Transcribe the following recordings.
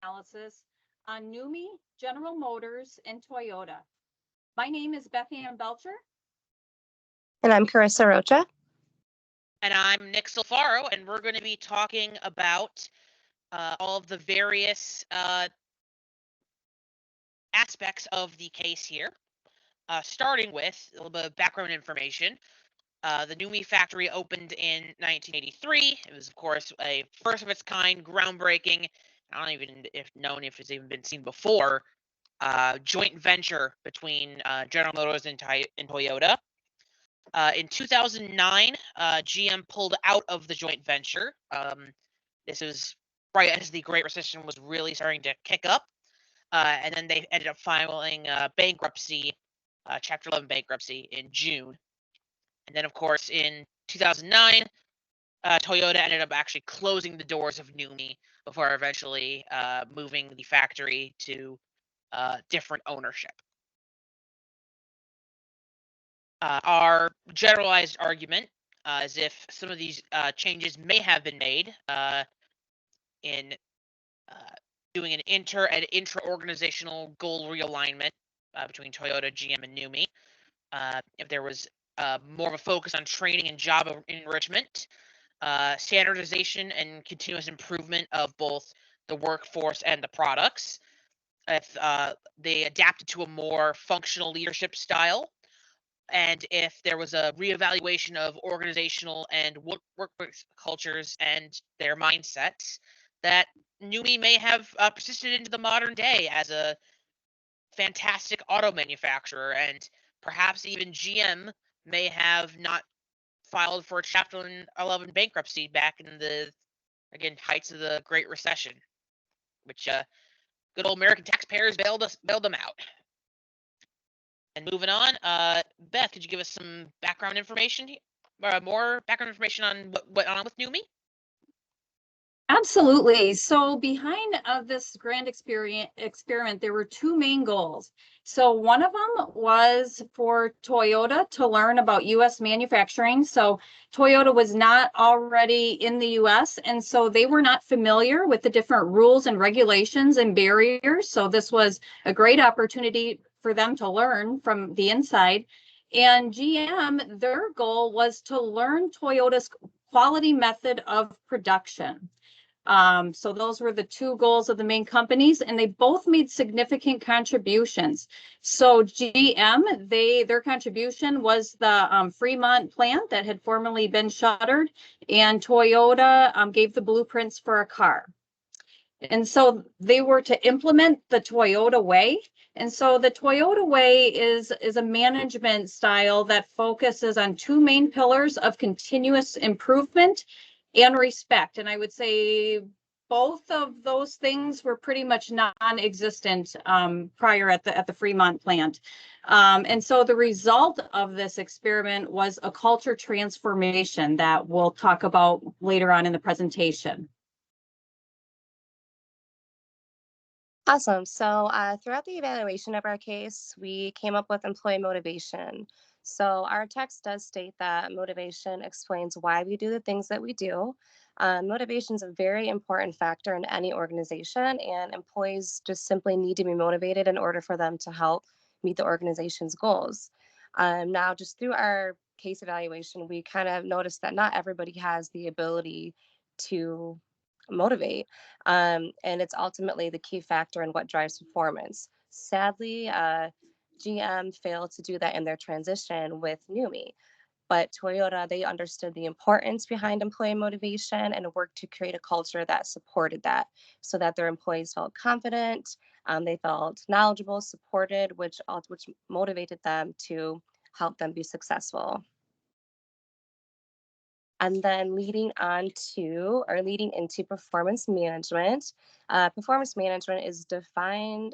analysis on NUMMI, General Motors, and Toyota. My name is Beth Ann Belcher. And I'm Carissa Rocha. And I'm Nick Silfaro, and we're going to be talking about all of the various aspects of the case here, starting with a little bit of background information. The NUMMI factory opened in 1983. It was, of course, a first of its kind, groundbreaking. I don't even know if it's even been seen before. Joint venture between General Motors and Toyota. In 2009, GM pulled out of the joint venture. This was right as the Great Recession was really starting to kick up. And then they ended up filing bankruptcy, Chapter 11 bankruptcy in June. And then, of course, in 2009, Toyota ended up actually closing the doors of NUMMI before eventually moving the factory to different ownership. Our generalized argument is if some of these changes may have been made in doing an and intra-organizational goal realignment between Toyota, GM, and NUMMI. If there was more of a focus on training and job enrichment, standardization and continuous improvement of both the workforce and the products. If they adapted to a more functional leadership style, and if there was a reevaluation of organizational and workplace cultures and their mindsets, that NUMMI may have persisted into the modern day as a fantastic auto manufacturer, and perhaps even GM may have not filed for a Chapter 11 bankruptcy back in the, again, heights of the Great Recession, which good old American taxpayers bailed them out. And moving on, Beth, could you give us some background information, more background information on what went on with NUMMI? Absolutely. So behind this grand experiment, there were two main goals. So one of them was for Toyota to learn about U.S. manufacturing. So Toyota was not already in the U.S., and so they were not familiar with the different rules and regulations and barriers. So this was a great opportunity for them to learn from the inside. And GM, their goal was to learn Toyota's quality method of production. So those were the two goals of the main companies, and they both made significant contributions. So GM, their contribution was the Fremont plant that had formerly been shuttered, and Toyota gave the blueprints for a car. And so they were to implement the Toyota way. And so the Toyota way is a management style that focuses on two main pillars of continuous improvement and respect. And I would say both of those things were pretty much non-existent prior at the Fremont plant. And so the result of this experiment was a culture transformation that we'll talk about later on in the presentation. Awesome. So throughout the evaluation of our case, we came up with employee motivation. So our text does state that motivation explains why we do the things that we do. Motivation is a very important factor in any organization, and employees just simply need to be motivated in order for them to help meet the organization's goals. Now, just through our case evaluation, we kind of noticed that not everybody has the ability to motivate, and it's ultimately the key factor in what drives performance. Sadly, GM failed to do that in their transition with NUMMI. But Toyota, they understood the importance behind employee motivation and worked to create a culture that supported that so that their employees felt confident, they felt knowledgeable, supported, which motivated them to help them be successful. And then leading into performance management. Performance management is defining,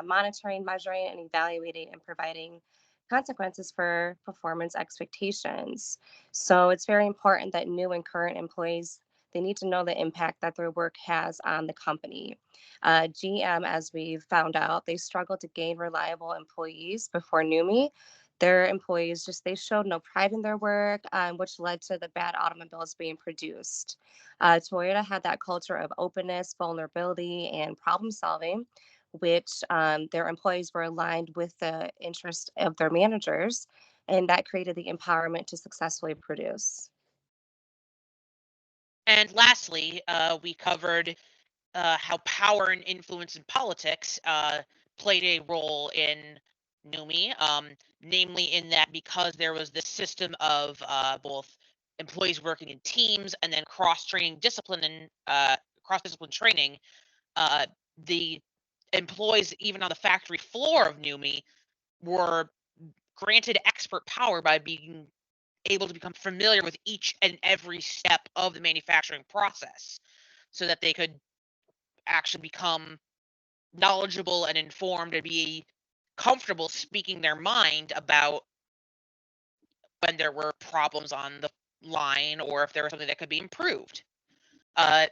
monitoring, measuring, and evaluating, and providing consequences for performance expectations. So it's very important that new and current employees, they need to know the impact that their work has on the company. GM, as we found out, they struggled to gain reliable employees before NUMMI. Their employees they showed no pride in their work, which led to the bad automobiles being produced. Toyota had that culture of openness, vulnerability, and problem solving, which their employees were aligned with the interest of their managers, and that created the empowerment to successfully produce. And lastly, we covered how power and influence in politics played a role in NUMI, namely in that because there was this system of both employees working in teams and then cross-training discipline and cross-discipline training, the employees even on the factory floor of NUMI were granted expert power by being able to become familiar with each and every step of the manufacturing process so that they could actually become knowledgeable and informed and be comfortable speaking their mind about when there were problems on the line or if there was something that could be improved. Uh,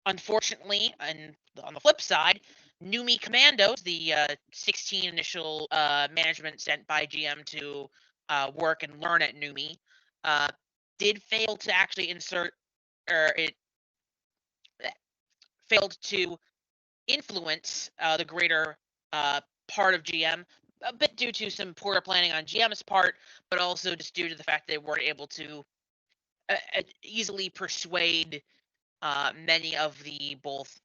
Unfortunately, and on the flip side, NUMI Commandos, the 16 initial management sent by GM to work and learn at NUMI, uh, did fail to actually insert, or it failed to influence the greater part of GM, a bit due to some poor planning on GM's part, but also just due to the fact they weren't able to easily persuade many of the both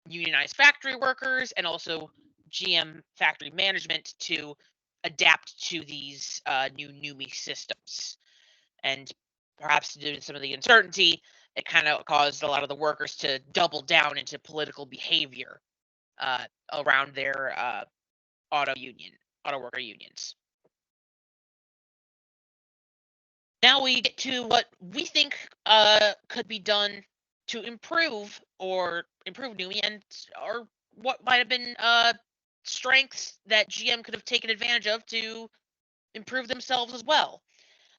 unionized factory workers and also GM factory management to adapt to these new NUMI systems. And perhaps due to some of the uncertainty, it kind of caused a lot of the workers to double down into political behavior uh, around their auto worker unions. Now we get to what we think could be done to improve NUMI and or what might have been strengths that GM could have taken advantage of to improve themselves as well.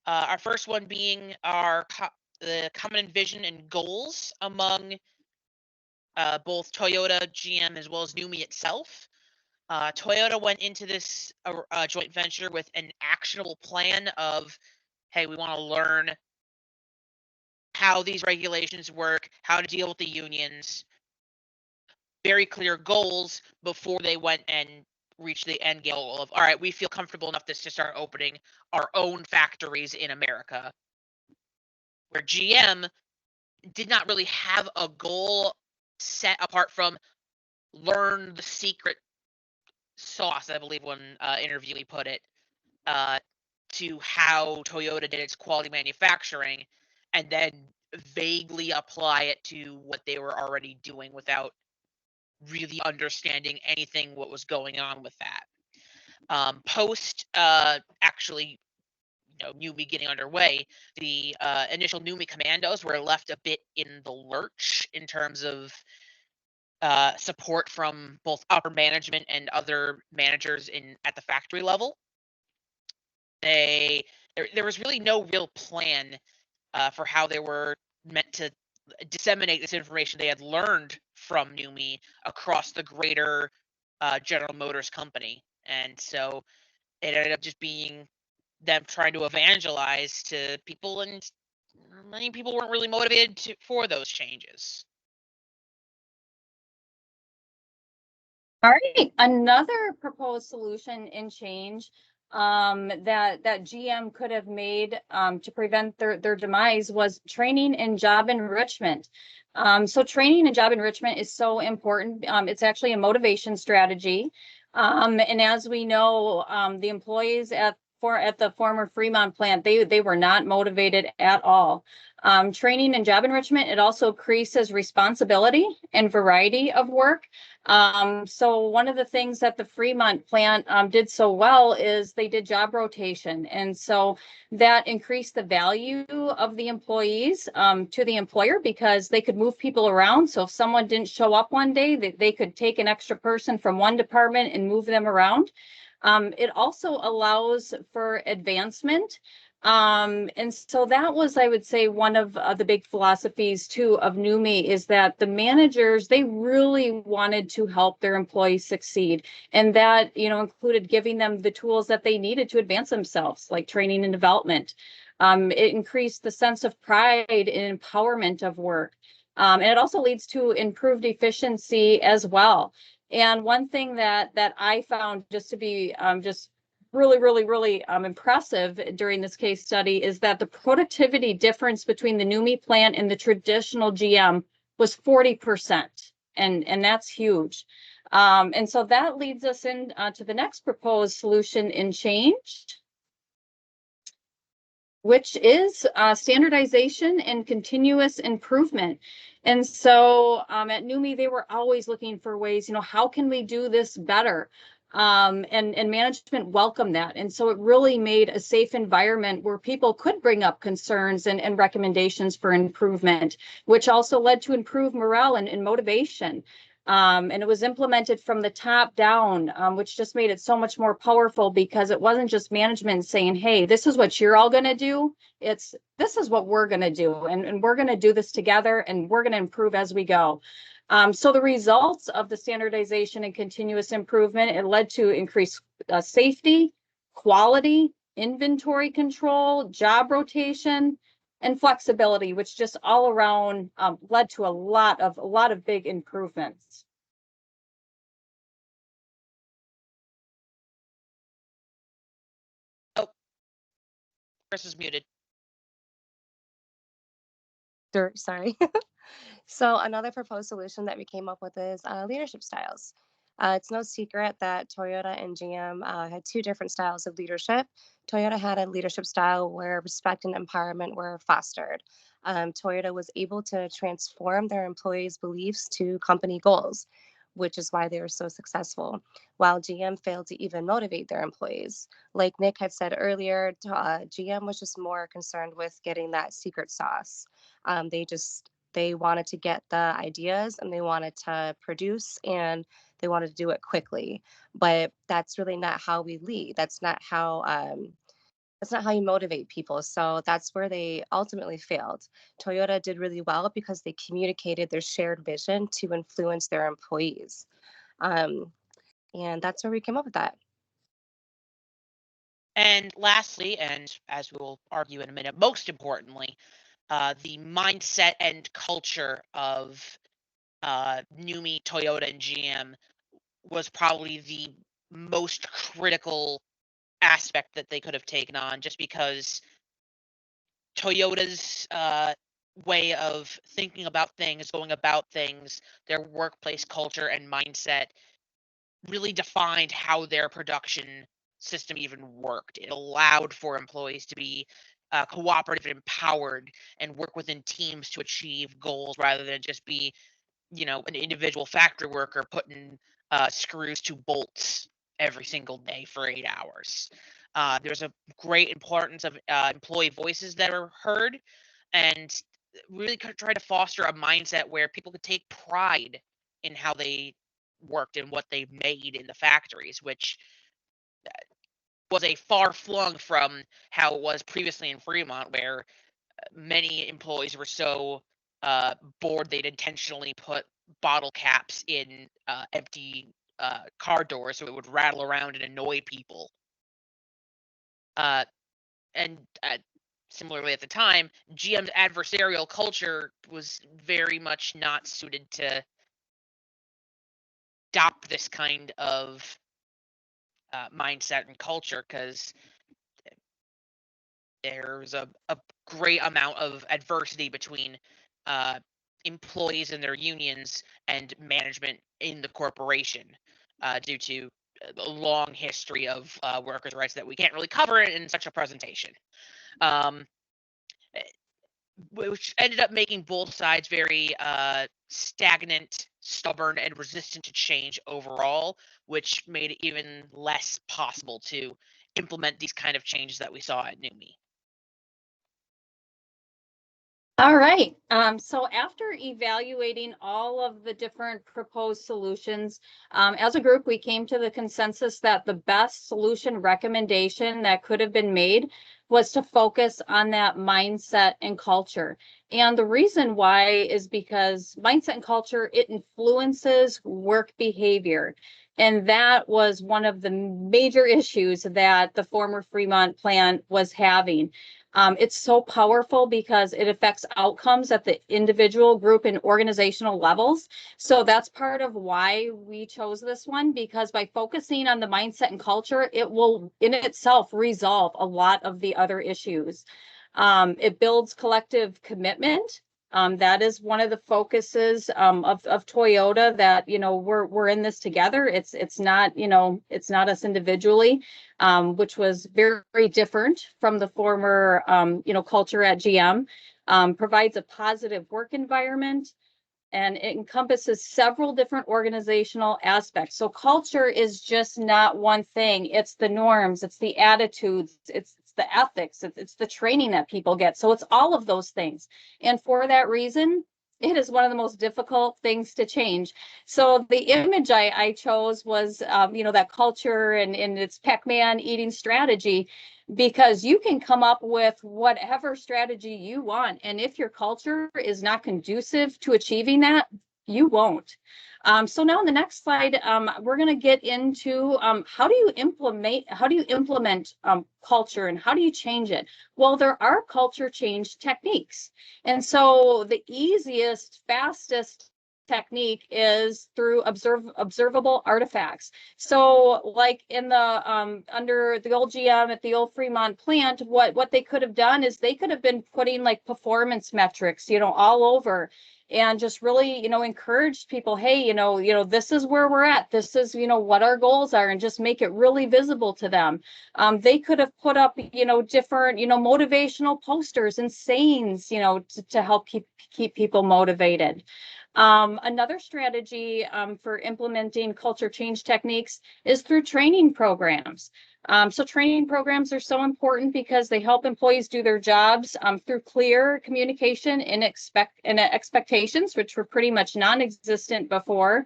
Our first one being the common vision and goals among both Toyota, GM, as well as NUMI itself. Toyota went into this joint venture with an actionable plan of, hey, we want to learn how these regulations work, how to deal with the unions, very clear goals before they went and reached the end goal of, all right, we feel comfortable enough to start opening our own factories in America. Where GM did not really have a goal set apart from learn the secret sauce, I believe one interviewee put it, to how Toyota did its quality manufacturing, and then vaguely apply it to what they were already doing without really understanding anything what was going on with that. Post actually, NUMI getting underway, the initial NUMI commandos were left a bit in the lurch in terms of support from both upper management and other managers at the factory level. There was really no real plan for how they were meant to disseminate this information they had learned from NUMI across the greater General Motors company. And so it ended up just being them trying to evangelize to people, and many people weren't really motivated for those changes. All right, another proposed solution and change that GM could have made to prevent their demise was training and job enrichment. So training and job enrichment is so important. It's actually a motivation strategy. And as we know, the employees at the former Fremont plant, they were not motivated at all. Training and job enrichment, it also increases responsibility and variety of work. So one of the things that the Fremont plant did so well is they did job rotation. And so that increased the value of the employees to the employer because they could move people around. So if someone didn't show up one day, they could take an extra person from one department and move them around. It also allows for advancement. And so that was, I would say, one of the big philosophies too of NUME is that the managers, they really wanted to help their employees succeed. And that, included giving them the tools that they needed to advance themselves, like training and development. It increased the sense of pride and empowerment of work. And it also leads to improved efficiency as well. And one thing that I found just to be just really impressive during this case study is that the productivity difference between the NUME plant and the traditional GM was 40%, and that's huge. And so that leads us in to the next proposed solution in change, which is standardization and continuous improvement. And so at NUME, they were always looking for ways, how can we do this better? And management welcomed that. And so it really made a safe environment where people could bring up concerns and recommendations for improvement, which also led to improved morale and motivation. And it was implemented from the top down, which just made it so much more powerful because it wasn't just management saying, hey, this is what you're all going to do. This is what we're going to do. And we're going to do this together and we're going to improve as we go. So the results of the standardization and continuous improvement, it led to increased safety, quality, inventory control, job rotation, and flexibility, which just all around led to a lot of big improvements. Oh, Chris is muted. Sorry. So another proposed solution that we came up with is leadership styles. It's no secret that Toyota and GM had two different styles of leadership. Toyota had a leadership style where respect and empowerment were fostered. Toyota was able to transform their employees' beliefs to company goals, which is why they were so successful, while GM failed to even motivate their employees. Like Nick had said earlier, GM was just more concerned with getting that secret sauce. They wanted to get the ideas and they wanted to produce and they wanted to do it quickly. But that's really not how we lead. That's not how you motivate people. So that's where they ultimately failed. Toyota did really well because they communicated their shared vision to influence their employees. And that's where we came up with that. And lastly, and as we will argue in a minute, most importantly, the mindset and culture of NUME, Toyota, and GM was probably the most critical aspect that they could have taken on, just because Toyota's way of thinking about things, going about things, their workplace culture and mindset really defined how their production system even worked. It allowed for employees to be cooperative and empowered and work within teams to achieve goals rather than just be, an individual factory worker putting screws to bolts every single day for 8 hours. There's a great importance of employee voices that are heard, and really try to foster a mindset where people could take pride in how they worked and what they made in the factories, which was a far flung from how it was previously in Fremont, where many employees were so bored they'd intentionally put bottle caps in empty car doors so it would rattle around and annoy people. And similarly at the time, GM's adversarial culture was very much not suited to adopt this kind of mindset and culture, because there's a great amount of adversity between employees and their unions and management in the corporation due to a long history of workers' rights that we can't really cover in such a presentation. Which ended up making both sides very stagnant, stubborn, and resistant to change overall, which made it even less possible to implement these kind of changes that we saw at NUME. All right. So after evaluating all of the different proposed solutions, as a group, we came to the consensus that the best solution recommendation that could have been made was to focus on that mindset and culture. And the reason why is because mindset and culture, it influences work behavior. And that was one of the major issues that the former Fremont plant was having. It's so powerful because it affects outcomes at the individual, group, and organizational levels. So that's part of why we chose this one, because by focusing on the mindset and culture, it will in itself resolve a lot of the other issues. It builds collective commitment. That is one of the focuses of Toyota, that, we're in this together. It's not, it's not us individually, which was very, very different from the former, culture at GM. Provides a positive work environment, and it encompasses several different organizational aspects. So culture is just not one thing. It's the norms, it's the attitudes, it's the ethics, it's the training that people get. So it's all of those things. And for that reason, it is one of the most difficult things to change. So the image I chose was, that culture and its Pac-Man eating strategy, because you can come up with whatever strategy you want. And if your culture is not conducive to achieving that, you won't. So now in the next slide, we're going to get into how do you implement culture, and how do you change it? Well, there are culture change techniques. And so the easiest, fastest technique is through observable artifacts. So like in the under the old GM at the old Fremont plant, what they could have done is they could have been putting like performance metrics, all over, and just really, encouraged people, hey, this is where we're at. This is, what our goals are, and just make it really visible to them. They could have put up, different, motivational posters and sayings, to help keep people motivated. Another strategy for implementing culture change techniques is through training programs. So training programs are so important because they help employees do their jobs through clear communication and expectations, which were pretty much non-existent before.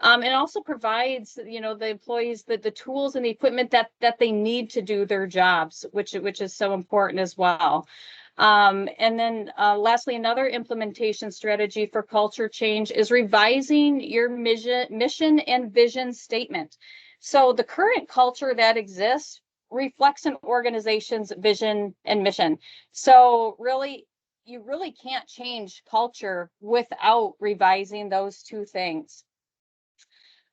It also provides, the employees the tools and the equipment that they need to do their jobs, which is so important as well. And then lastly, another implementation strategy for culture change is revising your mission and vision statement. So the current culture that exists reflects an organization's vision and mission. So really, you really can't change culture without revising those two things.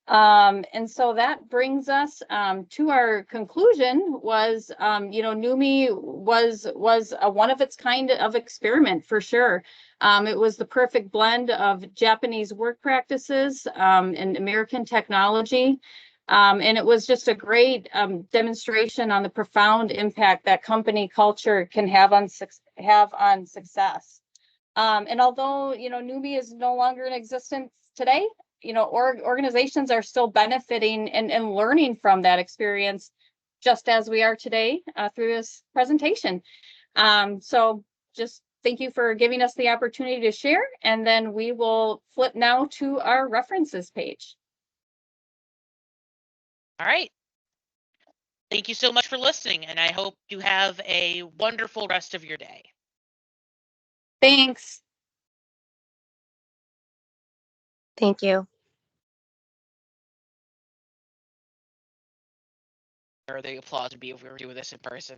And so that brings us to our conclusion was, NUMMI was a one of its kind of experiment for sure. It was the perfect blend of Japanese work practices and American technology. And it was just a great demonstration on the profound impact that company culture can have on success. And although, NUMMI is no longer in existence today, organizations are still benefiting and learning from that experience, just as we are today through this presentation. So just thank you for giving us the opportunity to share, and then we will flip now to our references page. All right. Thank you so much for listening, and I hope you have a wonderful rest of your day. Thanks. Thank you. Or the applause would be if we were doing this in person.